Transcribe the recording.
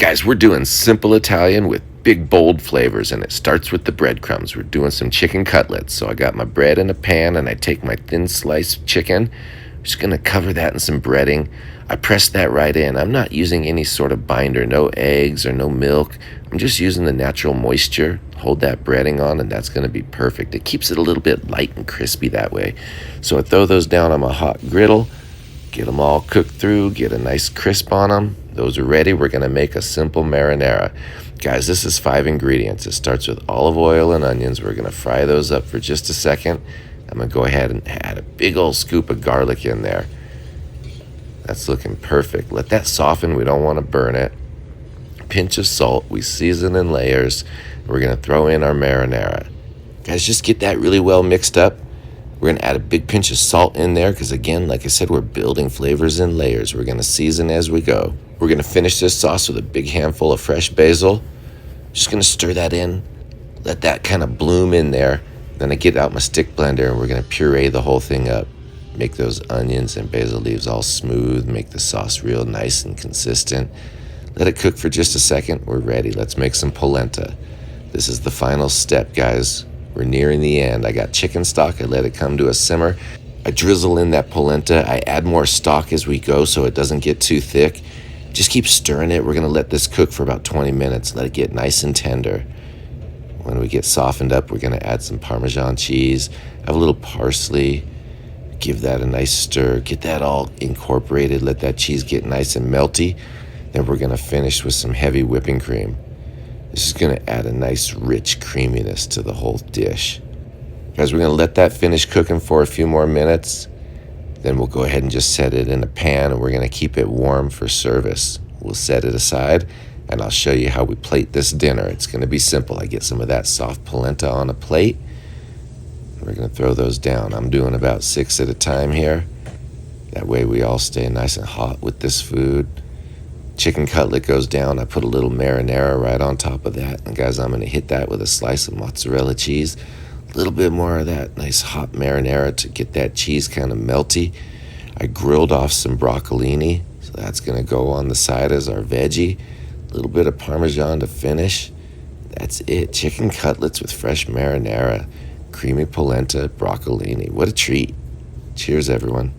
Guys, we're doing simple Italian with big, bold flavors, and it starts with the breadcrumbs. We're doing some chicken cutlets. So I got my bread in a pan, and I take my thin sliced chicken. I'm just going to cover that in some breading. I press that right in. I'm not using any sort of binder, no eggs or no milk. I'm just using the natural moisture. Hold that breading on, and that's going to be perfect. It keeps it a little bit light and crispy that way. So I throw those down on my hot griddle. Get them all cooked through, get a nice crisp on them. Those are ready. We're going to make a simple marinara. Guys, this is 5 ingredients. It starts with olive oil and onions. We're going to fry those up for just a second. I'm going to go ahead and add a big old scoop of garlic in there. That's looking perfect. Let that soften. We don't want to burn it. A pinch of salt. We season in layers. We're going to throw in our marinara. Guys, just get that really well mixed up. We're going to add a big pinch of salt in there because, again, like I said, we're building flavors in layers. We're going to season as we go. We're going to finish this sauce with a big handful of fresh basil. Just going to stir that in. Let that kind of bloom in there. Then I get out my stick blender and we're going to puree the whole thing up. Make those onions and basil leaves all smooth. Make the sauce real nice and consistent. Let it cook for just a second. We're ready. Let's make some polenta. This is the final step, guys. We're nearing the end. I got chicken stock. I let it come to a simmer. I drizzle in that polenta. I add more stock as we go so it doesn't get too thick. Just keep stirring it. We're going to let this cook for about 20 minutes. Let it get nice and tender. When we get softened up, we're going to add some Parmesan cheese. Have a little parsley. Give that a nice stir. Get that all incorporated. Let that cheese get nice and melty. Then we're going to finish with some heavy whipping cream. This is going to add a nice rich creaminess to the whole dish. Guys, we're going to let that finish cooking for a few more minutes. Then we'll go ahead and just set it in a pan, and we're going to keep it warm for service. We'll set it aside, and I'll show you how we plate this dinner. It's going to be simple. I get some of that soft polenta on a plate. We're going to throw those down. I'm doing about 6 at a time here. That way we all stay nice and hot with this food. Chicken cutlet goes down. I put a little marinara right on top of that. And guys, I'm going to hit that with a slice of mozzarella cheese. A little bit more of that nice hot marinara to get that cheese kind of melty. I grilled off some broccolini, so that's going to go on the side as our veggie. A little bit of Parmesan to finish. That's it. Chicken cutlets with fresh marinara, creamy polenta, broccolini. What a treat. Cheers, everyone.